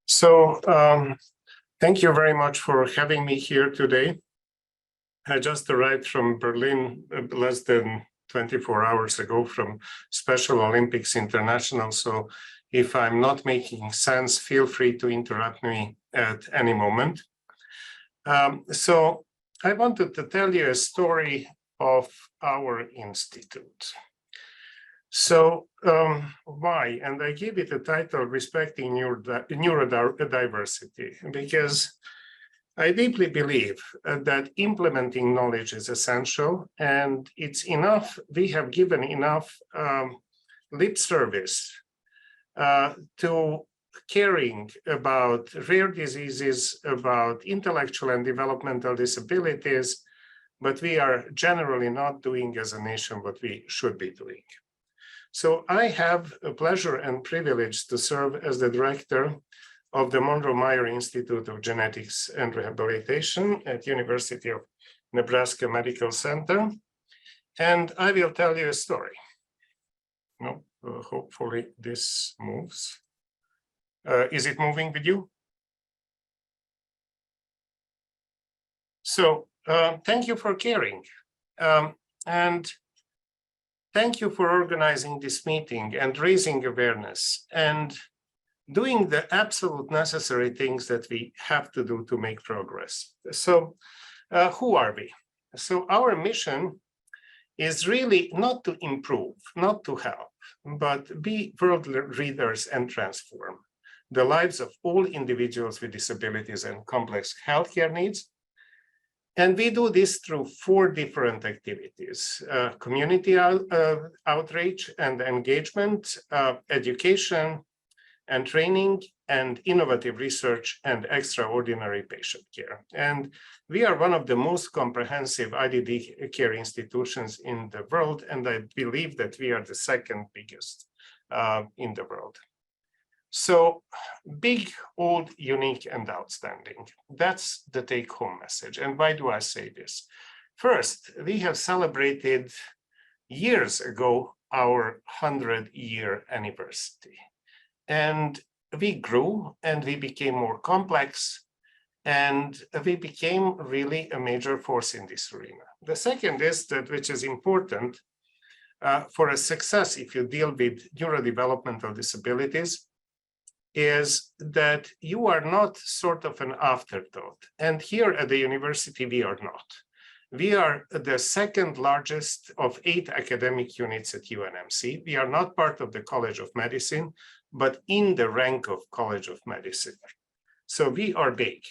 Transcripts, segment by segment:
So thank you very much for having me here today. I just arrived from Berlin less than 24 hours ago from Special Olympics International. So if I'm not making sense, feel free to interrupt me at any moment. So I wanted to tell you a story of our institute. So why? And I give it a title, Respecting Neurodiversity, because I deeply believe that implementing knowledge is essential, and it's enough, we have given enough lip service to caring about rare diseases, about intellectual and developmental disabilities, but we are generally not doing as a nation what we should be doing. So I have a pleasure and privilege to serve as the director of the Munroe Meyer Institute of Genetics and Rehabilitation at University of Nebraska Medical Center. And I will tell you a story. No, hopefully this moves. Is it moving with you? So thank you for caring. And thank you for organizing this meeting and raising awareness and doing the absolute necessary things that we have to do to make progress. So who are we? So our mission is really not to improve, not to help, but be world leaders and transform the lives of all individuals with disabilities and complex healthcare needs. And we do this through 4 different activities: community outreach and engagement, education and training, and innovative research and extraordinary patient care. And we are one of the most comprehensive IDD care institutions in the world, and I believe that we are the 2nd biggest in the world. So big, old, unique, and outstanding. That's the take-home message. And why do I say this? First, we have celebrated years ago our 100-year anniversary. And we grew and we became more complex and we became really a major force in this arena. The second is that, which is important for a success if you deal with neurodevelopmental disabilities, is that you are not sort of an afterthought. And here at the university, we are not. We are the 2nd largest of 8 academic units at UNMC. We are not part of the College of Medicine, but in the rank of College of Medicine. So we are big.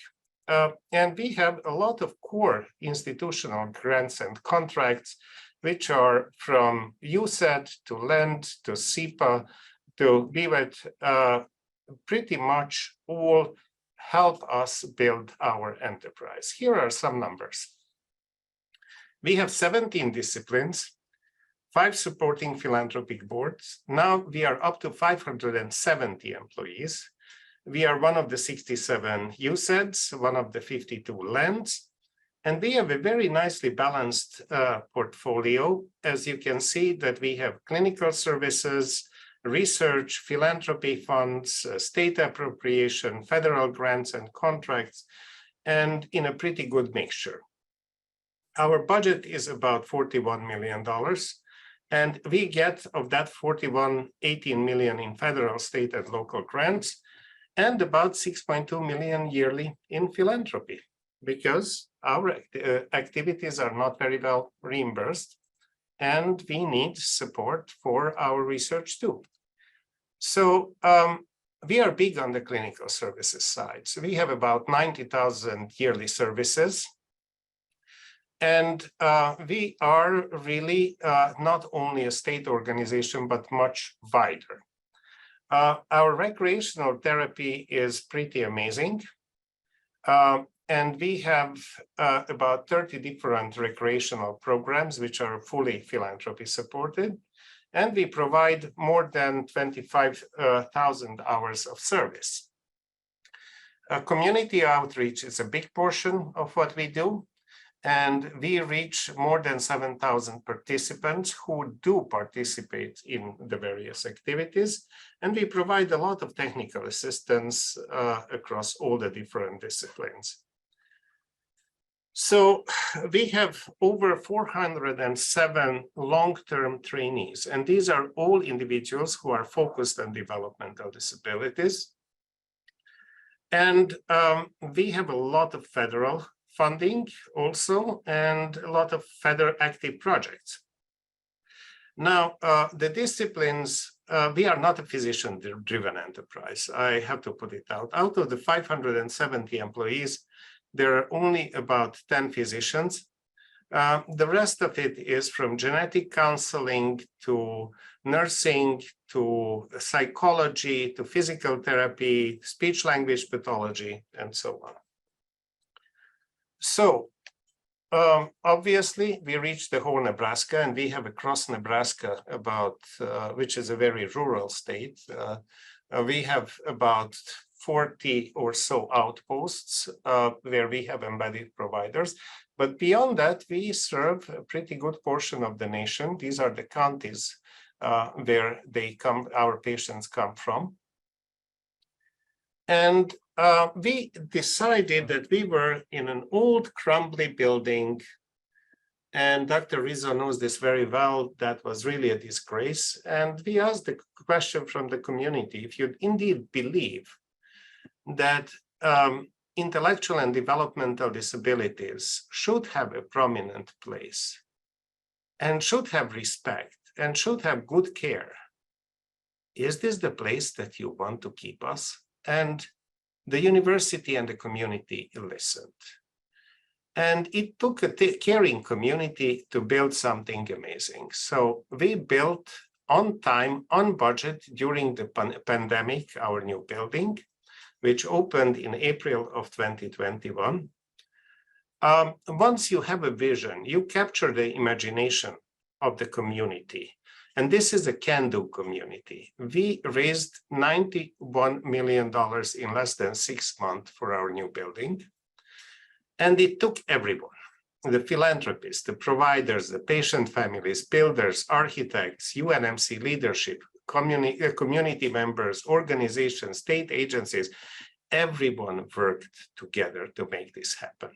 And we have a lot of core institutional grants and contracts, which are from USAID to LEND to SEPA to BWET, pretty much all help us build our enterprise. Here are some numbers. We have 17 disciplines, 5 supporting philanthropic boards. Now we are up to 570 employees. We are one of the 67 USAIDs, one of the 52 LENDs, and we have a very nicely balanced portfolio. As you can see that we have clinical services, research, philanthropy funds, state appropriation, federal grants and contracts, and in a pretty good mixture. Our budget is about $41 million, and we get of that 41, 18 million in federal, state, and local grants, and about 6.2 million yearly in philanthropy, because our activities are not very well reimbursed, and we need support for our research too. So we are big on the clinical services side. So we have about 90,000 yearly services. And we are really not only a state organization, but much wider. Our recreational therapy is pretty amazing. And we have about 30 different recreational programs, which are fully philanthropy supported. And we provide more than 25,000 hours of service. Community outreach is a big portion of what we do. And we reach more than 7,000 participants who do participate in the various activities. And we provide a lot of technical assistance across all the different disciplines. So we have over 407 long-term trainees, and these are all individuals who are focused on developmental disabilities. And we have a lot of federal funding also, and a lot of federal active projects. Now, the disciplines, we are not a physician-driven enterprise. I have to put it out. Out of the 570 employees, there are only about 10 physicians. The rest of it is from genetic counseling to nursing to psychology to physical therapy, speech-language pathology, and so on. So obviously, we reached the whole Nebraska, and we have across Nebraska about, which is a very rural state, we have about 40 or so outposts where we have embedded providers. But beyond that, we serve a pretty good portion of the nation. These are the counties where our patients come from. And we decided that we were in an old crumbly building, and Dr. Rizzo knows this very well. That was really a disgrace. And we asked the question from the community, if you indeed believe that intellectual and developmental disabilities should have a prominent place and should have respect and should have good care, is this the place that you want to keep us? And the university and the community listened. And it took a caring community to build something amazing. So we built on time, on budget during the pandemic, our new building, which opened in April of 2021. Once you have a vision, you capture the imagination of the community. And this is a can-do community. We raised $91 million in less than 6 months for our new building. And it took everyone, the philanthropists, the providers, the patient families, builders, architects, UNMC leadership, community members, organizations, state agencies, everyone worked together to make this happen.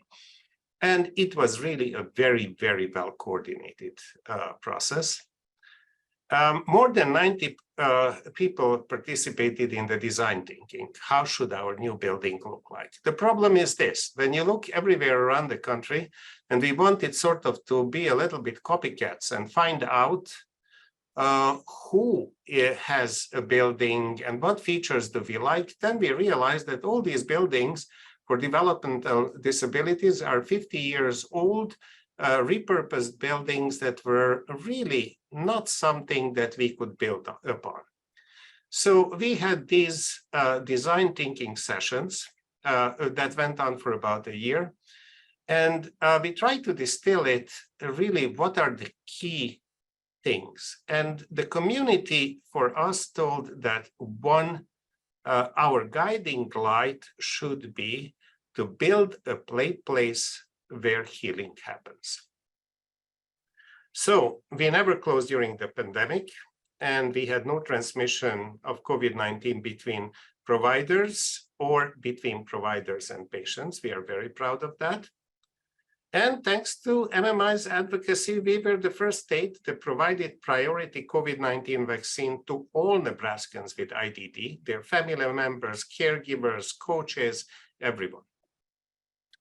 And it was really a very, very well coordinated process. More than 90 people participated in the design thinking. How should our new building look like? The problem is this: when you look everywhere around the country, and we wanted sort of to be a little bit copycats and find out who has a building and what features do we like, then we realized that all these buildings for developmental disabilities are 50 years old, repurposed buildings that were really not something that we could build upon. So we had these design thinking sessions that went on for about a year. And we tried to distill it really, what are the key things? And the community for us told that our guiding light should be to build a place where healing happens. So we never closed during the pandemic, and we had no transmission of COVID-19 between providers or between providers and patients. We are very proud of that. And thanks to MMI's advocacy, we were the first state that provided priority COVID-19 vaccine to all Nebraskans with IDD, their family members, caregivers, coaches, everyone.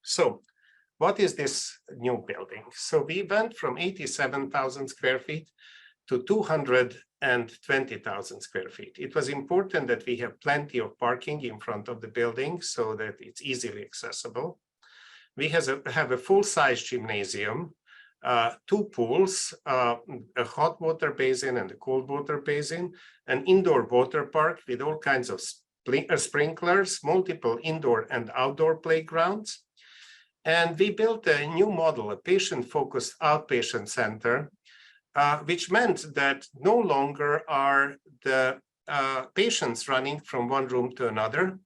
So what is this new building? So we went from 87,000 square feet to 220,000 square feet. It was important that we have plenty of parking in front of the building so that it's easily accessible. We have a full-size gymnasium, 2 pools, a hot water basin and a cold water basin, an indoor water park with all kinds of sprinklers, multiple indoor and outdoor playgrounds. And we built a new model, a patient-focused outpatient center, which meant that no longer are the patients running from one room to another,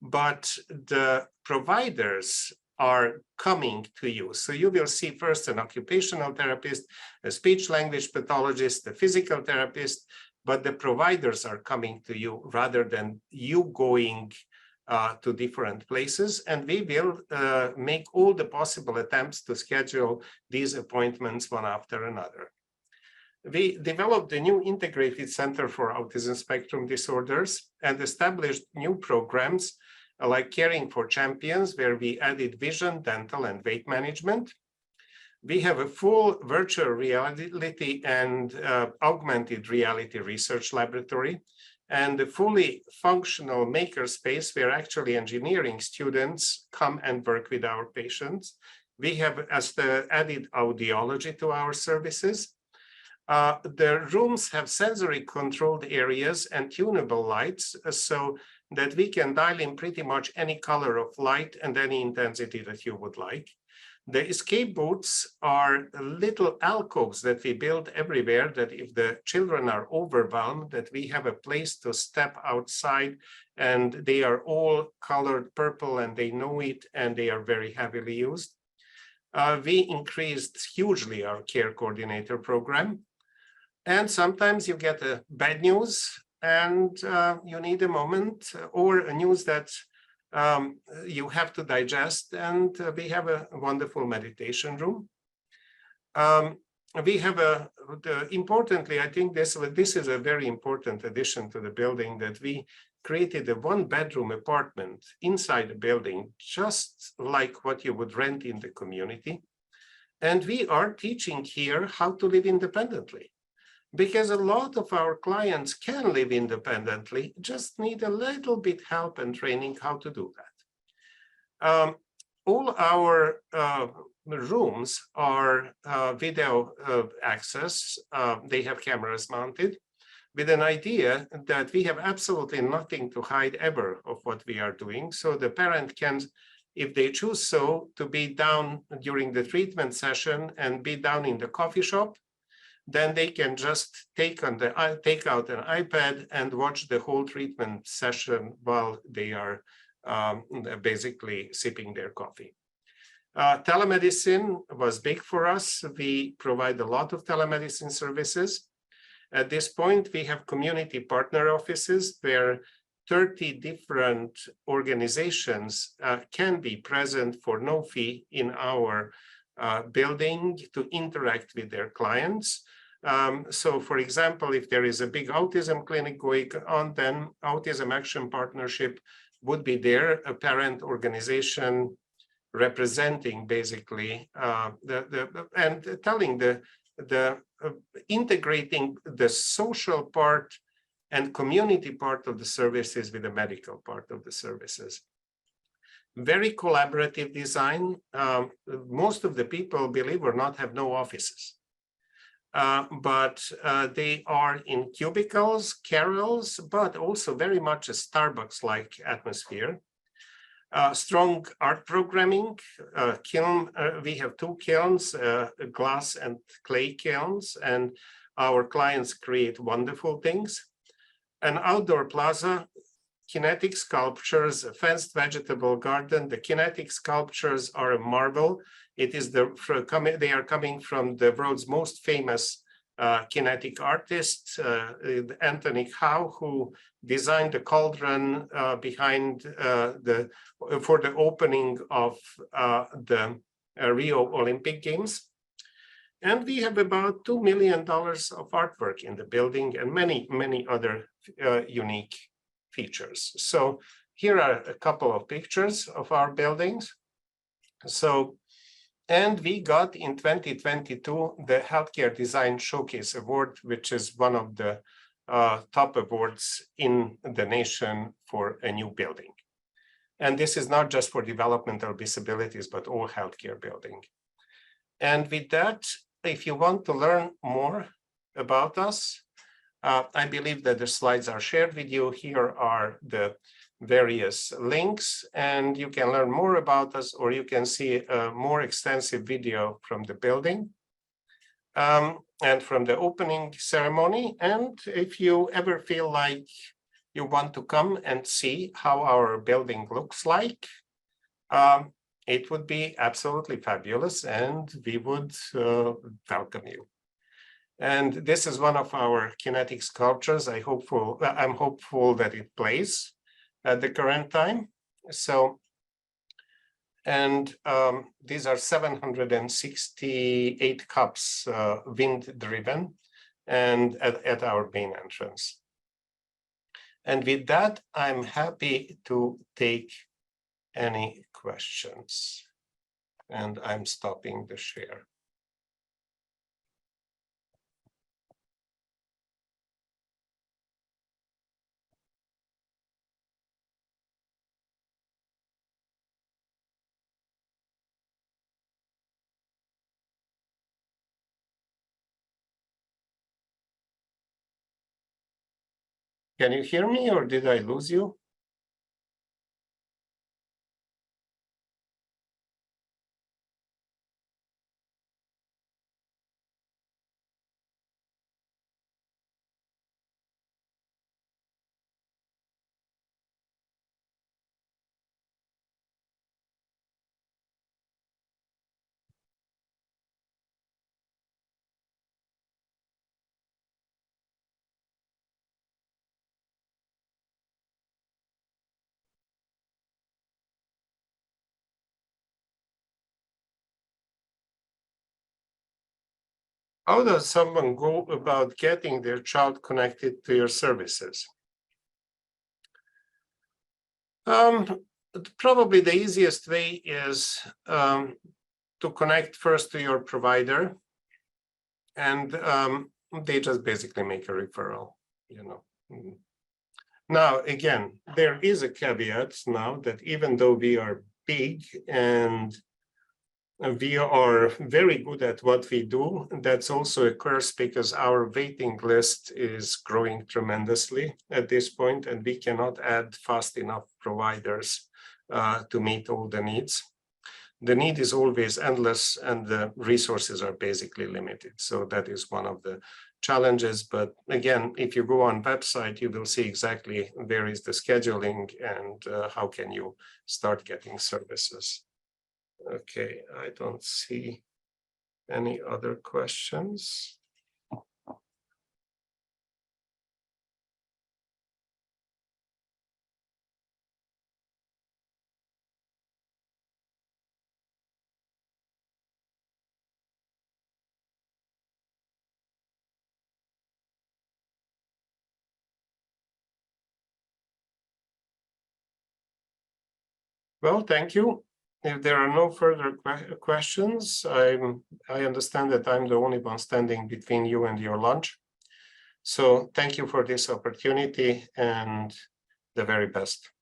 but the providers are coming to you. So you will see first an occupational therapist, a speech language pathologist, a physical therapist, but the providers are coming to you rather than you going to different places. And we will make all the possible attempts to schedule these appointments one after another. We developed a new integrated center for autism spectrum disorders and established new programs like Caring for Champions, where we added vision, dental, and weight management. We have a full virtual reality and augmented reality research laboratory and a fully functional makerspace where actually engineering students come and work with our patients. We have added audiology to our services. The rooms have sensory controlled areas and tunable lights so that we can dial in pretty much any color of light and any intensity that you would like. The escape booths are little alcoves that we build everywhere, that if the children are overwhelmed, that we have a place to step outside, and they are all colored purple and they know it, and they are very heavily used. We increased hugely our care coordinator program. And sometimes you get a bad news and you need a moment, or a news that you have to digest, and we have a wonderful meditation room. We have importantly, I think this is a very important addition to the building, that we created a one-bedroom apartment inside the building, just like what you would rent in the community. And we are teaching here how to live independently, because a lot of our clients can live independently, just need a little bit help and training how to do that. All our rooms are video access. They have cameras mounted with an idea that we have absolutely nothing to hide ever of what we are doing. So the parent can, if they choose so, to be down during the treatment session and be down in the coffee shop, then they can just take out an iPad and watch the whole treatment session while they are basically sipping their coffee. Telemedicine was big for us. We provide a lot of telemedicine services. At this point, we have community partner offices where 30 different organizations can be present for no fee in our building to interact with their clients. So for example, if there is a big autism clinic going on, then Autism Action Partnership would be there, a parent organization representing basically and telling integrating the social part and community part of the services with the medical part of the services. Very collaborative design. Most of the people, believe it or not, have no offices. But they are in cubicles, carrels, but also very much a Starbucks-like atmosphere. Strong art programming, kiln. We have two kilns, glass and clay kilns, and our clients create wonderful things. An outdoor plaza, kinetic sculptures, a fenced vegetable garden. The kinetic sculptures are a marvel. It is they are coming from the world's most famous kinetic artist, Anthony Howe, who designed the cauldron behind for the opening of the Rio Olympic Games. And we have about $2 million of artwork in the building and many, many other unique features. So here are a couple of pictures of our buildings. So, and we got in 2022 the Healthcare Design Showcase Award, which is one of the top awards in the nation for a new building. And this is not just for developmental disabilities, but all healthcare building. And with that, if you want to learn more about us, I believe that the slides are shared with you. Here are the various links, and you can learn more about us, or you can see a more extensive video from the building and from the opening ceremony. And if you ever feel like you want to come and see how our building looks like, it would be absolutely fabulous, and we would welcome you. And this is one of our kinetic sculptures. I'm hopeful that it plays at the current time. So, and these are 768 cups, wind-driven, and at our main entrance. And with that, I'm happy to take any questions. And I'm stopping the share. Can you hear me, or did I lose you? How does someone go about getting their child connected to your services? Probably the easiest way is to connect first to your provider, and they just basically make a referral, Now, again, there is a caveat now that even though we are big and we are very good at what we do, that's also a curse because our waiting list is growing tremendously at this point, and we cannot add fast enough providers to meet all the needs. The need is always endless, and the resources are basically limited. So that is one of the challenges. But again, if you go on website, you will see exactly where is the scheduling and how can you start getting services. Okay, I don't see any other questions. Well, thank you. If there are no further questions, I understand that I'm the only one standing between you and your lunch. So thank you for this opportunity, and the very best.